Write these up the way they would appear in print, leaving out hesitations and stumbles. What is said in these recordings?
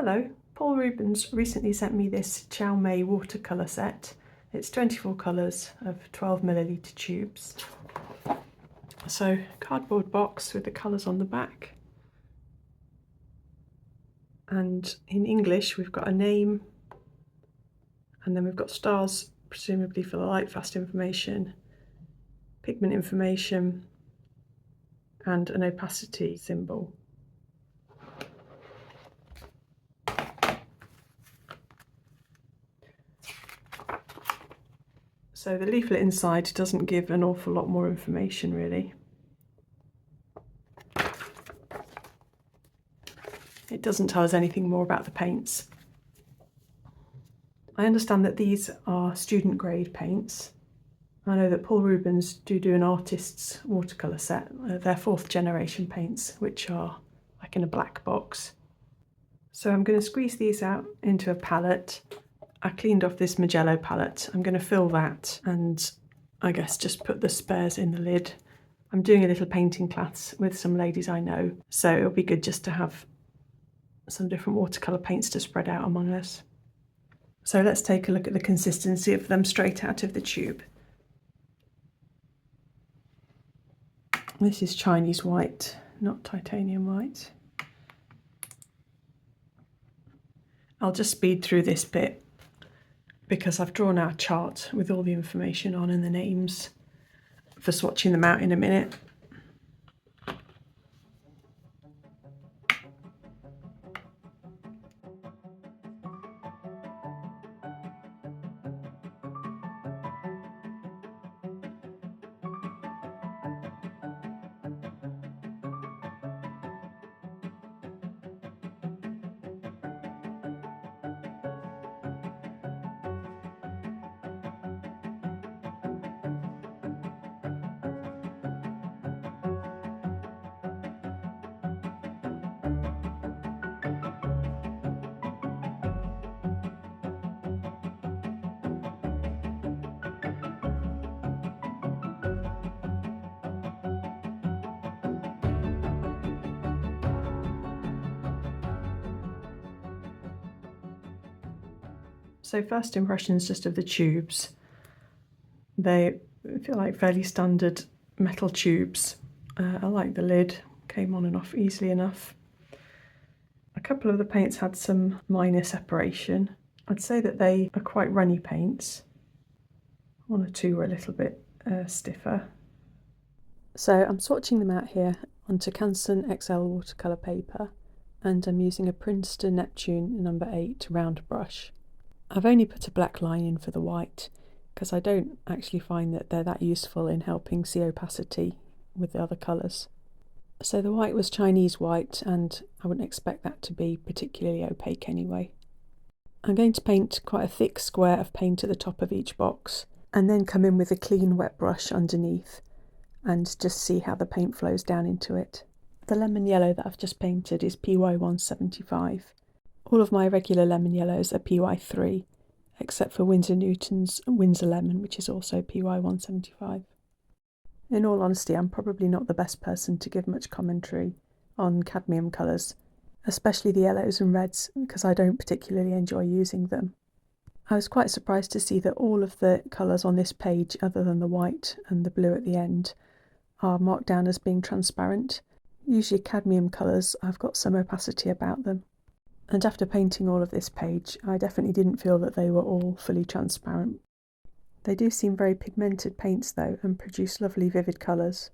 Hello, Paul Rubens recently sent me this Qiaomei watercolour set. It's 24 colours of 12ml tubes. So, cardboard box with the colours on the back. And in English we've got a name, and then we've got stars, presumably for the light fast information, pigment information, and an opacity symbol. So the leaflet inside doesn't give an awful lot more information really. It doesn't tell us anything more about the paints. I understand that these are student grade paints. I know that Paul Rubens do an artist's watercolour set. They're 4th generation paints, which are like in a black box. So I'm going to squeeze these out into a palette. I cleaned off this Mijello palette. I'm going to fill that and I guess just put the spares in the lid. I'm doing a little painting class with some ladies I know, so it'll be good just to have some different watercolour paints to spread out among us. So let's take a look at the consistency of them straight out of the tube. This is Chinese white, not titanium white. I'll just speed through this bit because I've drawn our chart with all the information on and the names for swatching them out in a minute. So first impressions just of the tubes. They feel like fairly standard metal tubes. I like the lid, came on and off easily enough. A couple of the paints had some minor separation. I'd say that they are quite runny paints. 1 or 2 were a little bit stiffer. So I'm swatching them out here onto Canson XL watercolour paper, and I'm using a Princeton Neptune No. 8 round brush. I've only put a black line in for the white because I don't actually find that they're that useful in helping see opacity with the other colours. So the white was Chinese white, and I wouldn't expect that to be particularly opaque anyway. I'm going to paint quite a thick square of paint at the top of each box and then come in with a clean wet brush underneath and just see how the paint flows down into it. The lemon yellow that I've just painted is PY175. All of my regular lemon yellows are PY3, except for Winsor Newton's Winsor Lemon, which is also PY175. In all honesty, I'm probably not the best person to give much commentary on cadmium colours, especially the yellows and reds, because I don't particularly enjoy using them. I was quite surprised to see that all of the colours on this page, other than the white and the blue at the end, are marked down as being transparent. Usually cadmium colours have got some opacity about them. And after painting all of this page, I definitely didn't feel that they were all fully transparent. They do seem very pigmented paints though, and produce lovely vivid colours.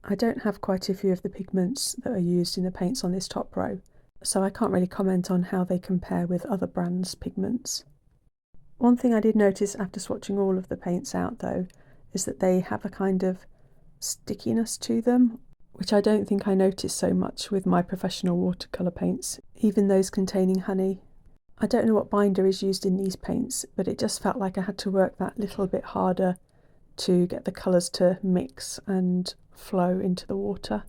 I don't have quite a few of the pigments that are used in the paints on this top row, so I can't really comment on how they compare with other brands' pigments. One thing I did notice after swatching all of the paints out though, is that they have a kind of stickiness to them, which I don't think I noticed so much with my professional watercolour paints, even those containing honey. I don't know what binder is used in these paints, but it just felt like I had to work that little bit harder to get the colours to mix and flow into the water.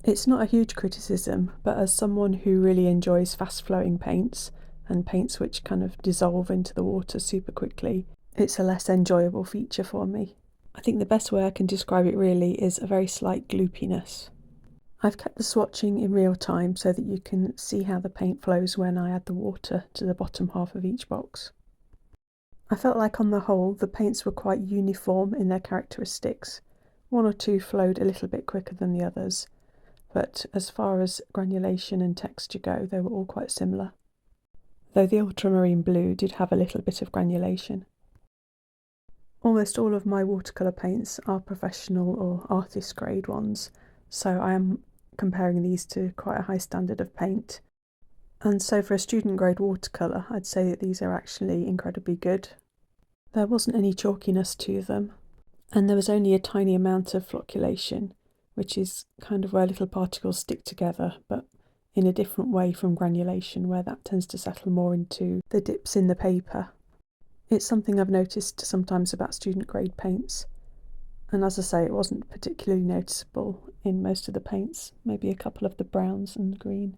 It's not a huge criticism, but as someone who really enjoys fast flowing paints and paints which kind of dissolve into the water super quickly, it's a less enjoyable feature for me. I think the best way I can describe it really is a very slight gloopiness. I've kept the swatching in real time so that you can see how the paint flows when I add the water to the bottom half of each box. I felt like on the whole the paints were quite uniform in their characteristics. One or two flowed a little bit quicker than the others, but as far as granulation and texture go, they were all quite similar, though the ultramarine blue did have a little bit of granulation. Almost all of my watercolour paints are professional or artist grade ones, so I am comparing these to quite a high standard of paint. And so for a student grade watercolour, I'd say that these are actually incredibly good. There wasn't any chalkiness to them, and there was only a tiny amount of flocculation, which is kind of where little particles stick together, but in a different way from granulation, where that tends to settle more into the dips in the paper. It's something I've noticed sometimes about student grade paints, and as I say, it wasn't particularly noticeable in most of the paints, maybe a couple of the browns and green.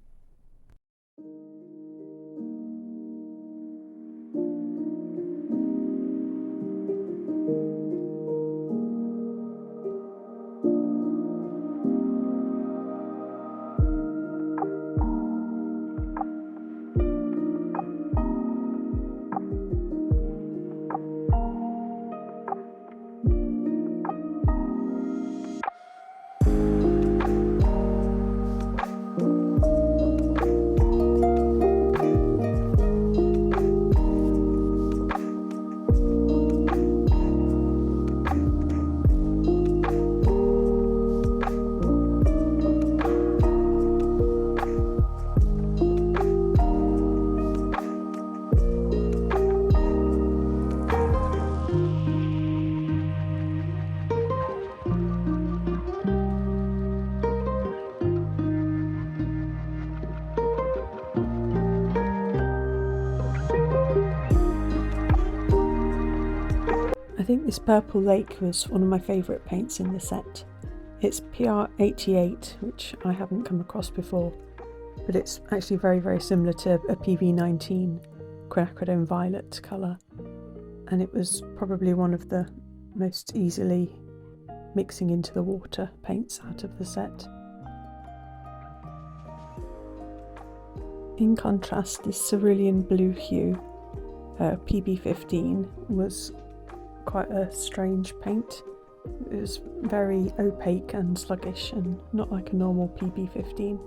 I think this Purple Lake was one of my favourite paints in the set. It's PR88, which I haven't come across before, but it's actually very similar to a PV19 quinacridone violet colour, and it was probably one of the most easily mixing into the water paints out of the set. In contrast, this cerulean blue hue, PB15, was quite a strange paint. It was very opaque and sluggish and not like a normal PB15.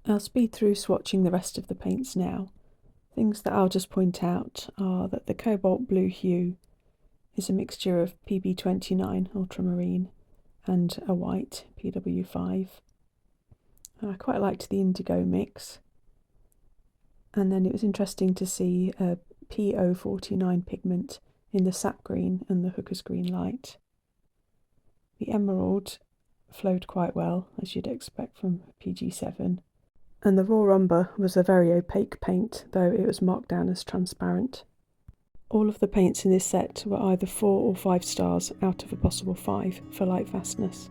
I'll speed through swatching the rest of the paints now. Things that I'll just point out are that the cobalt blue hue is a mixture of PB29 ultramarine and a white PW5. I quite liked the indigo mix, and then it was interesting to see a PO49 pigment in the sap green and the hooker's green light. The emerald flowed quite well, as you'd expect from PG7, and the raw umber was a very opaque paint, though it was marked down as transparent. All of the paints in this set were either 4 or 5 stars out of a possible 5 for light fastness.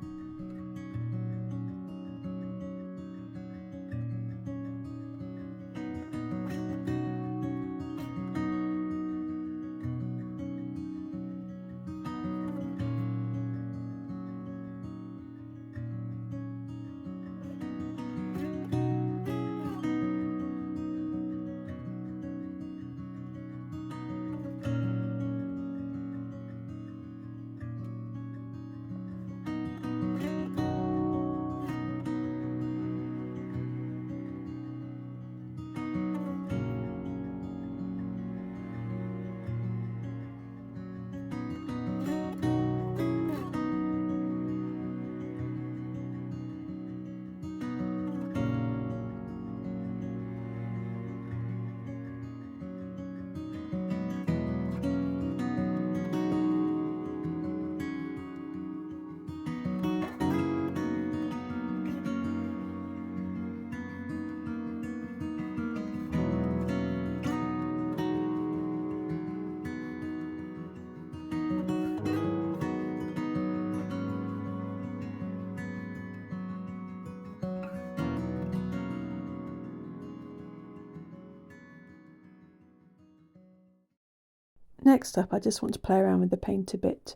Next up, I just want to play around with the paint a bit.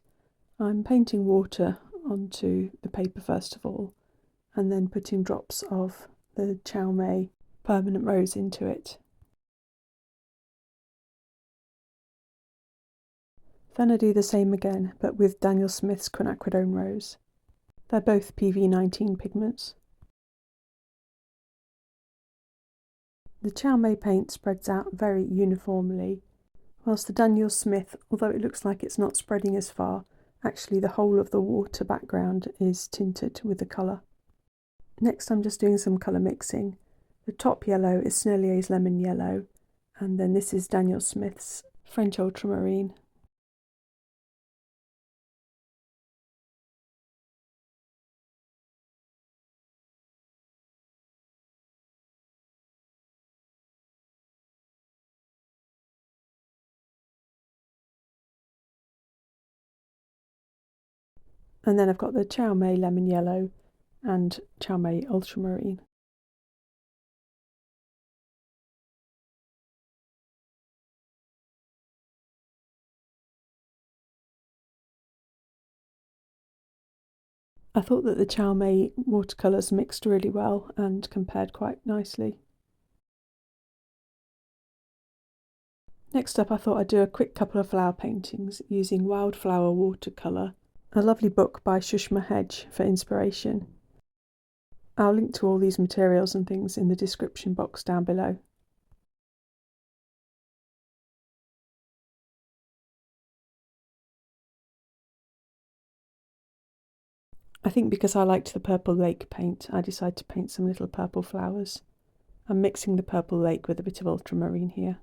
I'm painting water onto the paper first of all, and then putting drops of the Qiaomei permanent rose into it. Then I do the same again, but with Daniel Smith's quinacridone rose. They're both PV19 pigments. The Qiaomei paint spreads out very uniformly, whilst the Daniel Smith, although it looks like it's not spreading as far, actually the whole of the water background is tinted with the colour. Next I'm just doing some colour mixing. The top yellow is Sennelier's Lemon Yellow, and then this is Daniel Smith's French Ultramarine. And then I've got the Qiaomei Lemon Yellow and Qiaomei Ultramarine. I thought that the Qiaomei watercolours mixed really well and compared quite nicely. Next up I thought I'd do a quick couple of flower paintings using Wildflower watercolour, a lovely book by Shushma Hedge for inspiration. I'll link to all these materials and things in the description box down below. I think because I liked the purple lake paint, I decided to paint some little purple flowers. I'm mixing the purple lake with a bit of ultramarine here.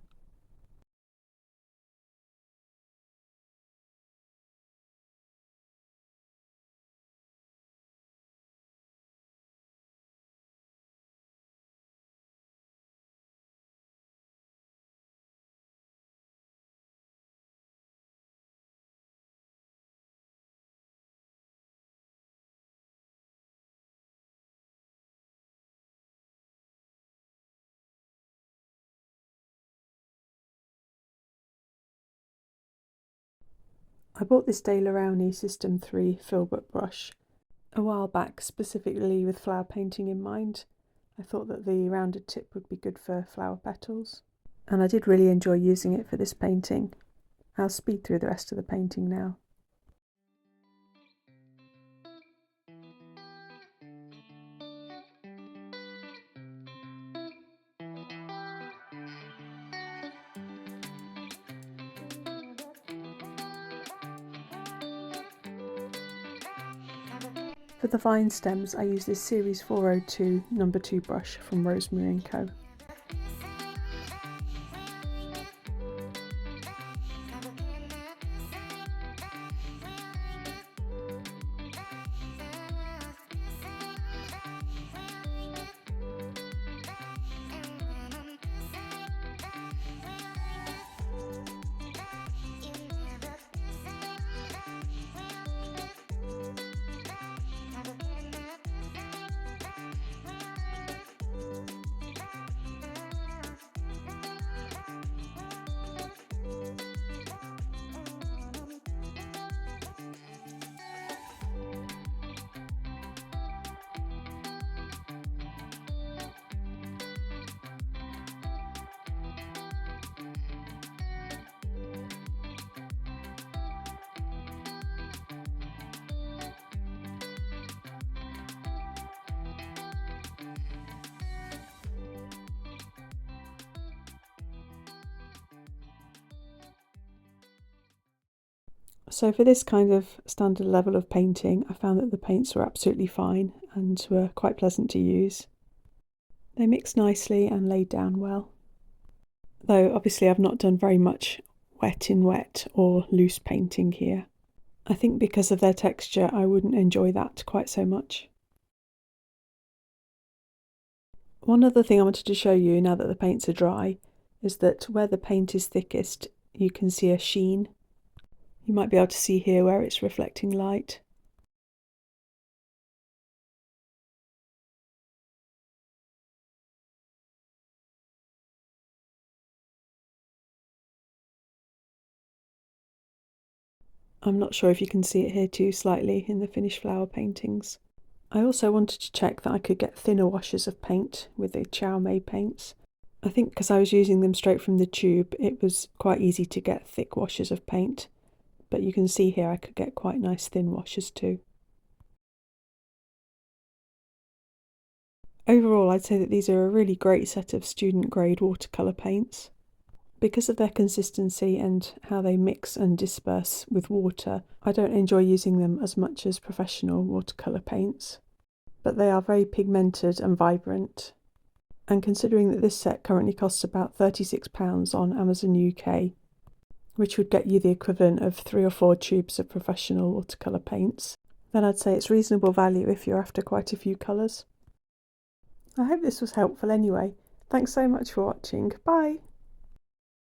I bought this Rowney System 3 Filbert brush a while back, specifically with flower painting in mind. I thought that the rounded tip would be good for flower petals, and I did really enjoy using it for this painting. I'll speed through the rest of the painting now. For the vine stems, I use this Series 402 No. 2 brush from Rosemary Co. So for this kind of standard level of painting, I found that the paints were absolutely fine and were quite pleasant to use. They mixed nicely and laid down well. Though obviously I've not done very much wet in wet or loose painting here. I think because of their texture I wouldn't enjoy that quite so much. One other thing I wanted to show you now that the paints are dry is that where the paint is thickest you can see a sheen. You might be able to see here where it's reflecting light. I'm not sure if you can see it here too slightly in the finished flower paintings. I also wanted to check that I could get thinner washes of paint with the Qiaomei paints. I think because I was using them straight from the tube, it was quite easy to get thick washes of paint. But you can see here I could get quite nice thin washes too. Overall, I'd say that these are a really great set of student grade watercolour paints. Because of their consistency and how they mix and disperse with water, I don't enjoy using them as much as professional watercolour paints. But they are very pigmented and vibrant. And considering that this set currently costs about £36 on Amazon UK, which would get you the equivalent of 3 or 4 tubes of professional watercolour paints, then I'd say it's reasonable value if you're after quite a few colours. I hope this was helpful anyway. Thanks so much for watching. Bye!